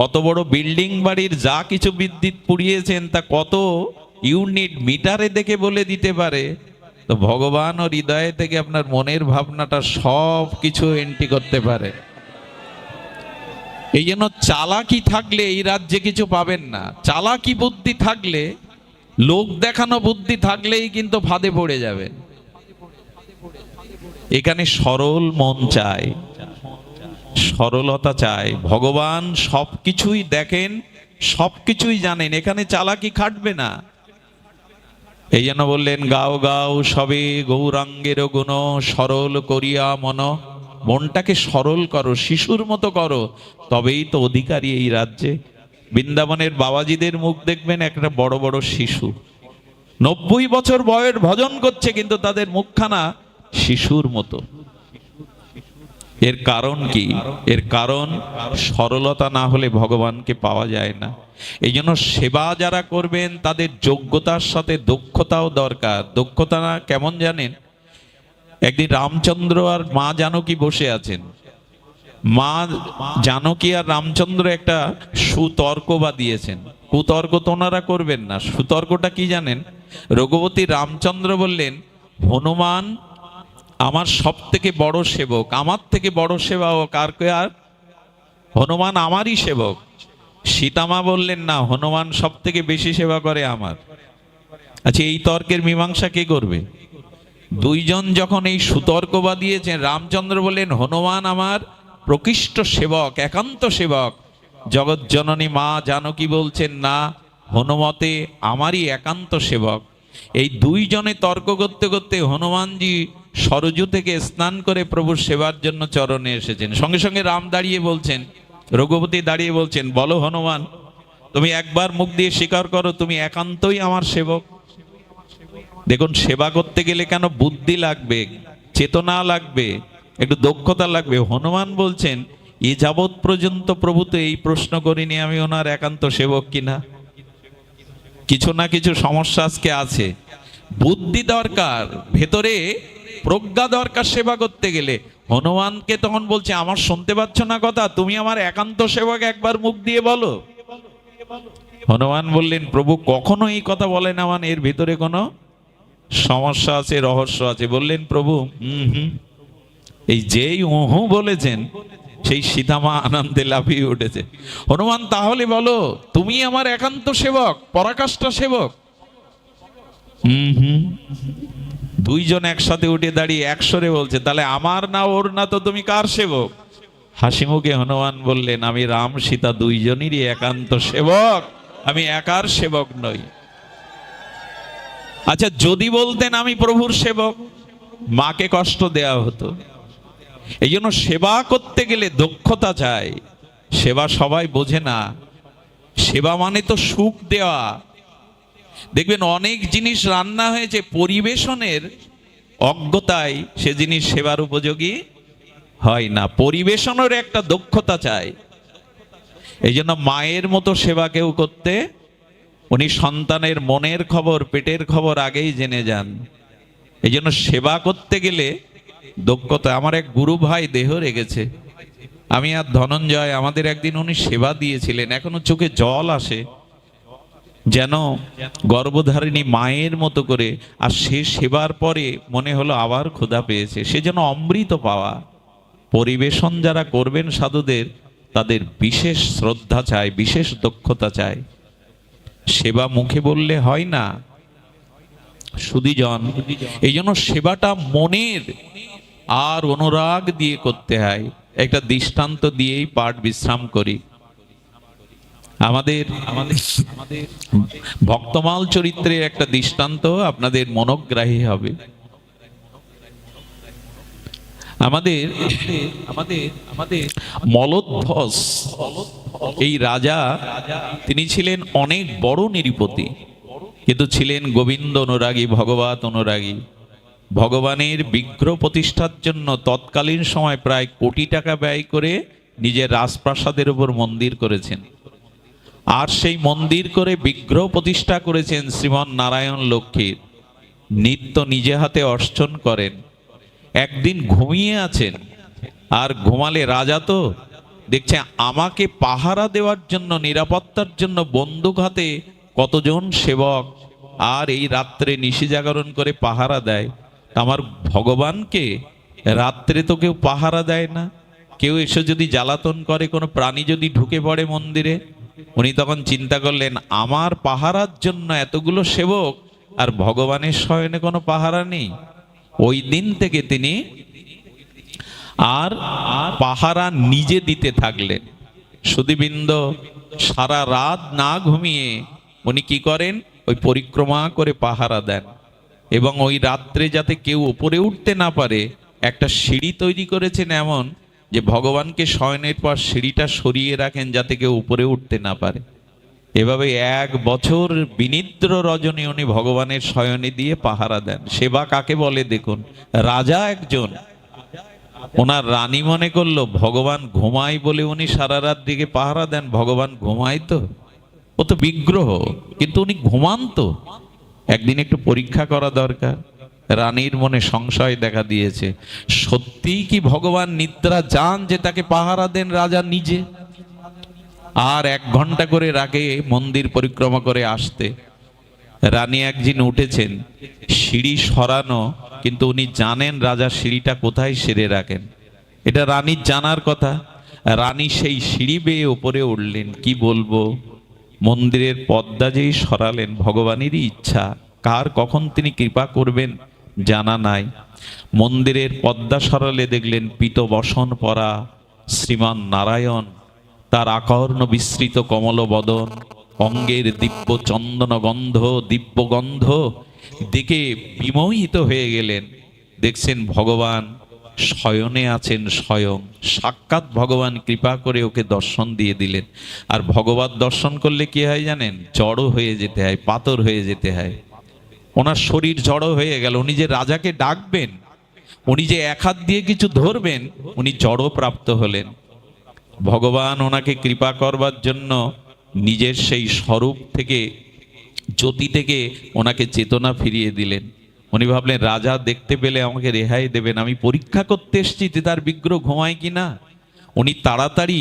অত বড় বিল্ডিং বাড়ির যা কিছু বিদ্যুৎ পুড়িয়েছেন তা কত ইউনিট মিটারে দেখে বলে দিতে পারে, তো ভগবান ও হৃদয়ে থেকে আপনার মনের ভাবনাটা সব কিছু এন্ট্রি করতে পারে। এই জন্য চালাকি থাকলে এই রাজ্যে কিছু পাবেন না। চালাকি বুদ্ধি থাকলে, লোক দেখানো বুদ্ধি থাকলেই কিন্তু ফাঁদে পড়ে যাবে। এখানে সরল মন চাই, সরলতা চাই। ভগবান সবকিছুই দেখেন, সবকিছুই জানেন, এখানে চালাকি খাটবে না। এই জন্য বললেন, গাও গাও সবে গৌরাঙ্গের গুণ, সরল করিয়া মন। মনটাকে সরল করো, শিশুর মতো করো, তবেই তো অধিকারী এই রাজ্যে। বৃন্দাবনের বাবাজিদের মুখ দেখবেন, একটা বড় বড় শিশু, 90 বছর বয়স, ভজন করছে, কিন্তু তাদের মুখখানা শিশুর মতো। এর কারণ কি? এর কারণ সরলতা না হলে ভগবানকে পাওয়া যায় না। এই জন্য সেবা যারা করবেন তাদের যোগ্যতার সাথে দক্ষতাও দরকার। দক্ষতা না কেমন জানেন? একদিন রামচন্দ্র আর মা জানকী বসে আছেন। মা জানকী আর রামচন্দ্র একটা সুতর্ক বা দিয়েছেন। কুতর্ক তো ওনারা করবেন না। সুতর্কটা কি জানেন? রঘুপতি রামচন্দ্র বললেন, হনুমান আমার সব থেকে বড় সেবক, আমার থেকে বড় সেবক আর কে? আর হনুমান আমারই সেবক। সীতামা বললেন, না, হনুমান সব থেকে বেশি সেবা করে আমার। আচ্ছা, এই তর্কের মীমাংসা কে করবে? দুইজন যখন এই সুতর্ক বাদিয়েছেন, রামচন্দ্র বললেন হনুমান আমার প্রকৃষ্ট সেবক, একান্ত সেবক। জগৎ জননী মা জানকী বলছেন না, হনুমতে আমারই একান্ত সেবক। এই দুইজনে তর্ক করতে করতে হনুমানজি সরজু থেকে স্নান করে প্রভুর সেবার জন্য চরণে এসেছেন। সঙ্গে সঙ্গে রাম দাঁড়িয়ে বলছেন, রঘুপতি দাঁড়িয়ে বলছেন, বলো হনুমান, তুমি একবার মুখ দিয়ে স্বীকার করো তুমি একান্তই আমার সেবক। দেখুন, সেবা করতে গেলে কেন বুদ্ধি লাগবে, চেতনা লাগবে, একটু দক্ষতা লাগবে। হনুমান বলছেন, এ যাবৎ পর্যন্ত প্রভু তো এই প্রশ্ন করিনি আমি ওনার একান্ত সেবক কিনা। কিছু না কিছু সমস্যা আজকে আছে। বুদ্ধি দরকার, ভেতরে প্রজ্ঞা দরকার সেবা করতে গেলে। হনুমানকে তখন বলছে, আমার শুনতে পাচ্ছ না কথা, তুমি আমার একান্ত সেবক, একবার মুখ দিয়ে বলো। হনুমান বললেন, প্রভু কখনো এই কথা বলেন আমার, এর ভিতরে কোনো সমস্যা আছে, রহস্য আছে। বললেন প্রভু, এই যেই উহু বলেছেন সেই সীতামা আনন্দে লাফিয়ে উঠেছে। হনুমান, তাহলে বলো তুমি আমার একান্ত সেবক, পরাকাষ্ঠা সেবক। দুইজন একসাথে উঠে দাঁড়িয়ে একসরে বলছে, তাহলে আমার না ওর না তো তুমি কার সেবক? হাসি মুখে হনুমান বললেন, আমি রাম সীতা দুইজনেরই একান্ত সেবক, আমি একার সেবক নই। আচ্ছা, যদি বলতেন আমি প্রভুর সেবক, মাকে কষ্ট দেয়া হতো। এই জন্য সেবা করতে গেলে দক্ষতা চাই। সেবা সবাই বোঝে না। সেবা মানে তো সুখ দেওয়া। দেখবেন অনেক জিনিস রান্না হয়েছে, পরিবেশনের অজ্ঞতায় সে জিনিস সেবার উপযোগী হয় না। পরিবেশনের একটা দক্ষতা চাই। এই জন্য মায়ের মতো সেবা কেউ করতে, উনি সন্তানের মনের খবর, পেটের খবর আগেই জেনে যান। এই জন্য সেবা করতে গেলে দক্ষতা। আমার এক গুরু ভাই দেহ রেখেছে, আমি আর ধনঞ্জয়, আমাদের একদিন উনি সেবা দিয়েছিলেন, এখনো চোখে জল আসে, যেন গর্ভধারিণী মায়ের মতো করে। আর সে সেবার পরে মনে হলো আবার ক্ষুধা পেয়েছে, সে যেন অমৃত পাওয়া। পরিবেশন যারা করবেন সাধুদের, তাদের বিশেষ শ্রদ্ধা চাই, বিশেষ দক্ষতা চাই। সেবা মুখে বললে হয় না সুধীজন। এই জন্য সেবাটা মনের আর অনুরাগ দিয়ে করতে হয়। একটা দৃষ্টান্ত দিয়েই পাঠ বিশ্রাম করি। আমাদের ভক্তমাল চরিত্রের একটা দৃষ্টান্ত আপনাদের মনোগ্রাহী হবে। আমাদের মলোদ্ভস এই রাজা, তিনি ছিলেন অনেক বড় নৃপতি, কিন্তু ছিলেন গোবিন্দ অনুরাগী, ভগবত অনুরাগী। ভগবানের বিগ্রহ প্রতিষ্ঠার জন্য তৎকালীন সময় প্রায় কোটি টাকা ব্যয় করে নিজের রাজপ্রাসাদের উপর মন্দির করেছেন। আর সেই মন্দির করে বিগ্রহ প্রতিষ্ঠা করেছেন শ্রীমন নারায়ণ লক্ষ্মীর। নিত্য নিজে হাতে অর্চন করেন। একদিন ঘুমিয়ে আছেন, আর ঘুমালে রাজা তো দেখছে আমাকে পাহারা দেওয়ার জন্য, নিরাপত্তার জন্য বন্দুক হাতে কতজন সেবক আর এই রাত্রে নিশি জাগরণ করে পাহারা দেয়। আমার ভগবানকে রাত্রে তো কেউ পাহারা দেয় না। কেউ এসে যদি জ্বালাতন করে, কোনো প্রাণী যদি ঢুকে পড়ে মন্দিরে, উনি তখন চিন্তা করলেন আমার পাহারার জন্য এতগুলো সেবক, আর ভগবানের শয়নে কোনো পাহারা নেই। ওই দিন থেকে তিনি আর পাহারা নিজে দিতে থাকলেন। সুধীবৃন্দ, সারা রাত না ঘুমিয়ে উনি কি করেন, ওই পরিক্রমা করে পাহারা দেন। এবং ওই রাত্রে যাতে কেউ উপরে উঠতে না পারে, একটা সিঁড়ি তৈরি করেছেন এমন যে ভগবানকে শয়নের পর সিঁড়িটা সরিয়ে রাখেন যাতে কেউ উপরে উঠতে না পারে। এভাবে 1 বছর বিনিদ্র রজনী উনি ভগবানের শয়নে দিয়ে পাহারা দেন। সেবা কাকে বলে দেখুন। রাজা একজন, ওনার রানী মনে করলো ভগবান ঘুমায় বলে উনি সারা রাত দিকে পাহারা দেন। ভগবান ঘুমায় তো, ও তো বিগ্রহ, কিন্তু উনি ঘুমান তো। একদিন একটু পরীক্ষা করা দরকার। রানীর মনে সংশয় দেখা দিয়েছে, সত্যিই কি ভগবান নিদ্রা যান যে তাকে পাহারা দেন রাজা নিজে? আর 1 ঘন্টা করে রাগে মন্দির পরিক্রমা করে আসতে। রানী একদিন উঠেছেন, সিঁড়ি সরানো, কিন্তু উনি জানেন রাজা সিঁড়িটা কোথায় সেরে রাখেন। এটা রানীর জানার কথা। রানী সেই সিঁড়ি বেয়ে উপরে উঠলেন। কি বলবো, মন্দিরের পর্দা যেই সরালেন, ভগবানেরই ইচ্ছা, কার কখন তিনি কৃপা করবেন জানা নাই। মন্দিরের পদ্মা সরলে দেখলেন পীতবসন পরা শ্রীমান নারায়ণ, তার আকর্ণ বিস্তৃত কমল বদন, অঙ্গের দিব্য চন্দন গন্ধ, দিব্য গন্ধ দেখে বিমোহিত হয়ে গেলেন। দেখছেন ভগবান শয়নে আছেন, স্বয়ং সাক্ষাৎ ভগবান কৃপা করে ওকে দর্শন দিয়ে দিলেন। আর ভগবত দর্শন করলে কি হয় জানেন? জড় হয়ে যেতে হয়, পাথর হয়ে যেতে হয়। ওনার শরীর জড় হয়ে গেল। উনি যে রাজাকে ডাকবেন, উনি যে এক হাত দিয়ে কিছু ধরবেন, উনি জড় প্রাপ্ত হলেন। ভগবান ওনাকে কৃপা করবার জন্য নিজের সেই স্বরূপ থেকে, জ্যোতি থেকে ওনাকে চেতনা ফিরিয়ে দিলেন। উনি ভাবলেন রাজা দেখতে পেলে আমাকে রেহাই দেবেন, আমি পরীক্ষা করতে এসেছি যে তার বিগ্রহ ঘুমায় কিনা। উনি তাড়াতাড়ি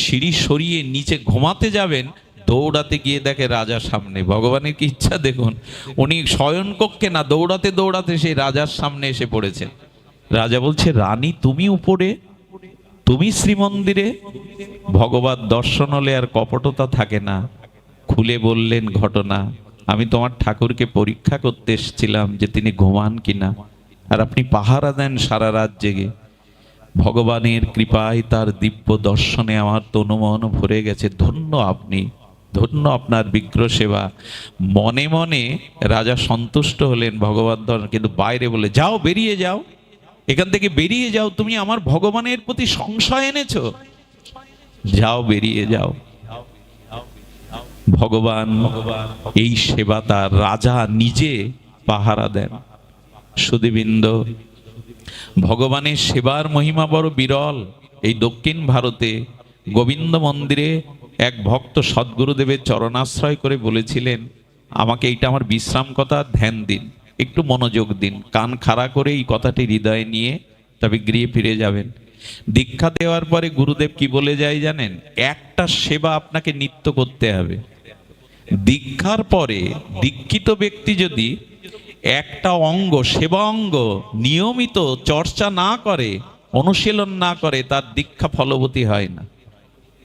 সিঁড়ি সরিয়ে নিচে ঘুমাতে যাবেন, দৌড়াতে গিয়ে দেখে রাজার সামনে। ভগবানের কি ইচ্ছা দেখুন, উনি শয়নকক্ষে না, দৌড়াতে দৌড়াতে সেই রাজার সামনে এসে পড়েছেন। রাজা বলছে, রানী তুমি উপরে, তুমি শ্রীমন্দিরে। ভগবত দর্শন হলে আর কপটতা থাকে না। খুলে বললেন ঘটনা, আমি তোমার ঠাকুরকে পরীক্ষা করতে এসেছিলাম যে তিনি ঘুমান কিনা, আর আপনি পাহারা দেন সারা রাত জেগে। ভগবানের কৃপায় তার দিব্য দর্শনে আমার তনু মন ভরে গেছে। ধন্য আপনি, ধন্য আপনার বিগ্রহ সেবা। মনে মনে রাজা সন্তুষ্ট হলেন ভগবান দর্শন, কিন্তু বাইরে বলে, যাও বেরিয়ে যাও, এখান থেকে বেরিয়ে যাও, তুমি আমার ভগবানের প্রতি সংশয় এনেছো, যাও বেরিয়ে যাও। ভগবান এই সেবা তার, রাজা নিজে পাহারা দেন। সুধীবৃন্দ, ভগবানের সেবার মহিমা বড় বিরল। এই দক্ষিণ ভারতে গোবিন্দ মন্দিরে এক ভক্ত সদ্গুরুদেবের চরণাশ্রয় করে বলেছিলেন, আমাকে এইটা আমার বিশ্রাম কথা, ধ্যান দিন, একটু মনোযোগ দিন, কান খাড়া করে এই কথাটি হৃদয়ে নিয়ে তবে গৃহে ফিরে যাবেন। দীক্ষা দেওয়ার পরে গুরুদেব কি বলে যায় জানেন? একটা সেবা আপনাকে নিত্য করতে হবে। দীক্ষার পরে দীক্ষিত ব্যক্তি যদি একটা অঙ্গ, সেবা অঙ্গ নিয়মিত চর্চা না করে, অনুশীলন না করে, তার দীক্ষা ফলবতী হয় না।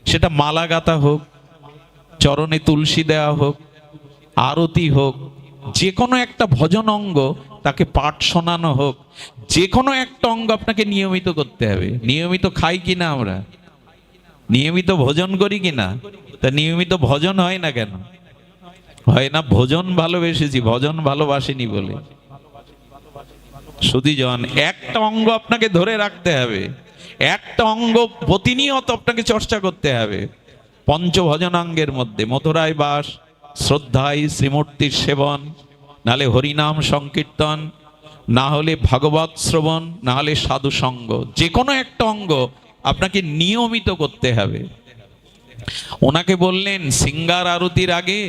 সেটা মালা গাঁথা হোক, চরণে তুলসী দেওয়া হোক, আরতি হোক, যে কোনো একটা ভজন অঙ্গ, তাকে পাঠ শোনানো হোক, যে কোনো একটা অঙ্গ আপনাকে নিয়মিত করতে হবে। নিয়মিত খাই কিনা আমরা, নিয়মিত ভোজন করি কিনা, তা নিয়মিত ভজন হয় না কেন? হয় না ভোজন ভালোবেসেছি, ভজন ভালোবাসিনি বলে। সুধীজন, একটা অঙ্গ আপনাকে ধরে রাখতে হবে, একটা অঙ্গ প্রতিনিয়ত আপনাকে চর্চা করতে হবে। পঞ্চভজনাঙ্গের মধ্যে মথুরায় বাস, শ্রদ্ধায় শ্রীমূর্তির সেবন, নাহলে হরিনাম সংকীর্তন, না হলে ভাগবত শ্রবণ, না হলে সাধু সঙ্গ, যে কোনো একটা অঙ্গ আপনাকে নিয়মিত করতে হবে। ওনাকে বললেন সিঙ্গার আরতির আগে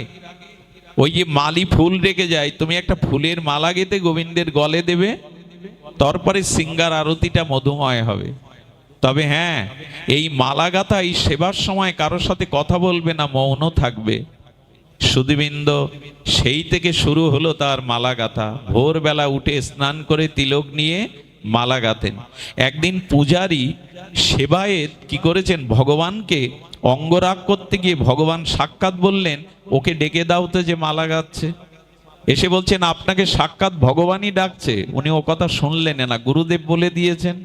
ওই যে মালি ফুল রেখে যায়, তুমি একটা ফুলের মালা গেঁথে গোবিন্দের গলে দেবে, তারপরে সিঙ্গার আরতিটা মধুময় হবে। তবে হ্যাঁ, এই মালা গাঁথা, এই সেবার সময় কারোর সাথে কথা বলবে না, মৌন থাকবে। সুধীবৃন্দ, সেই থেকে শুরু হলো তার মালা গাঁথা। ভোরবেলা উঠে স্নান করে তিলক নিয়ে মালা গাঁথেন। একদিন পূজারী সেবায়েত কি করেছেন, ভগবানকে অঙ্গরাগ করতে গিয়ে ভগবান সাক্ষাৎ বললেন, ওকে ডেকে দাও তো যে মালা গাচ্ছে। এসে বলছেন, আপনাকে সাক্ষাৎ ভগবানই ডাকছে। উনি ও কথা শুনলেন না, গুরুদেব বলে দিয়েছেন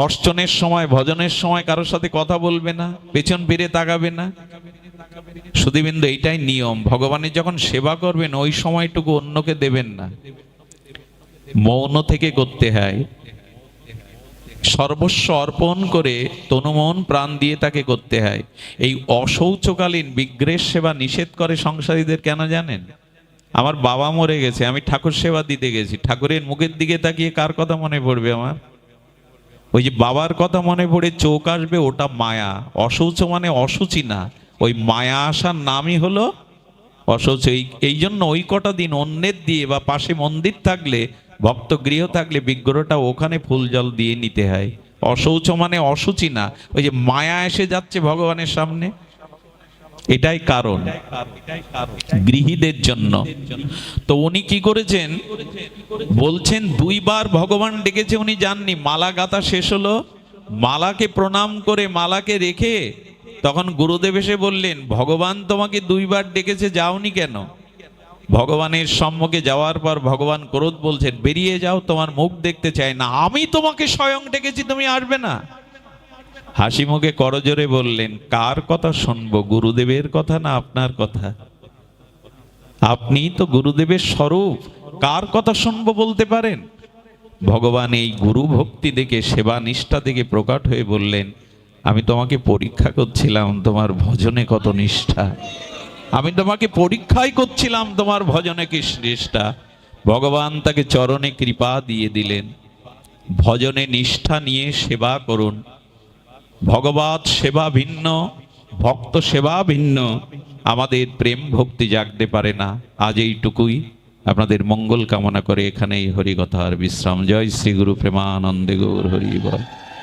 অর্চনের সময়, ভজনের সময় কারোর সাথে কথা বলবে না, পেছন ফিরে তাকাবে না। সুধীবৃন্দ, এইটাই নিয়ম। ভগবানের যখন সেবা করবেন ওই সময়টুকু অন্যকে দেবেন না, মৌন থেকে করতে হয়। সর্বস্ব অর্পণ করে তনুমন প্রাণ দিয়ে তাকে করতে হয়। এই অশৌচকালীন বিগ্রহের সেবা নিষেধ করে সংসারীদের, কেন জানেন? আমার বাবা মরে গেছে, আমি ঠাকুর সেবা দিতে গেছি, ঠাকুরের মুখের দিকে তাকিয়ে কার কথা মনে পড়বে? আমার ওই যে বাবার কথা মনে পড়ে চোখ আসবে, ওটা মায়া। অশৌচ মানে অসুচি না, ওই মায়া আসার নামই হলো অশৌচ। এই জন্য ওই কটা দিন অন্যের দিয়ে বা পাশে মন্দির থাকলে, ভক্ত গৃহ থাকলে বিগ্রহটা ওখানে ফুল জল দিয়ে নিতে হয়। অশৌচ মানে অসুচি না, ওই যে মায়া এসে যাচ্ছে ভগবানের সামনে, এটাই কারণ গৃহীদের জন্য। তো উনি কি করেছেন বলছেন, দুইবার ভগবান ডেকেছে, উনি যাননি। মালা গাঁথা শেষ হলো, মালাকে প্রণাম করে মালাকে রেখে তখন গুরুদেব এসে বললেন, ভগবান তোমাকে দুইবার ডেকেছে, যাওনি কেন? ভগবানের সম্মুখে যাওয়ার পর ভগবান ক্রোধ বলছেন, বেরিয়ে যাও, তোমার মুখ দেখতে চাই না। আমি তোমাকে স্বয়ং ডেকেছি, তুমি আসবে না? হাসি মুখে করজোরে বললেন, কার কথা শুনবো, গুরুদেবের কথা না আপনার কথা? আপনি তো গুরুদেবের স্বরূপ, কার কথা শুনবো বলতে পারেন? ভগবান এই গুরু ভক্তি দেখে, সেবা নিষ্ঠা দেখে প্রকট হয়ে বললেন, আমি তোমাকে পরীক্ষা করছিলাম তোমার ভজনে কত নিষ্ঠা। আমি তোমাকে পরীক্ষাই করছিলাম তোমার ভজনে কি নিষ্ঠা। ভগবান তাকে চরণে কৃপা দিয়ে দিলেন, ভজনে নিষ্ঠা নিয়ে সেবা করুন। ভগবত সেবা ভিন্ন, ভক্ত সেবা ভিন্ন। আমাদের প্রেম ভক্তি জাগতে পারে না। আজ এইটুকুই, আপনাদের মঙ্গল কামনা করে এখানেই হরিকথার বিশ্রাম। জয় শ্রী গুরু প্রেমানন্দে গৌর হরি বল।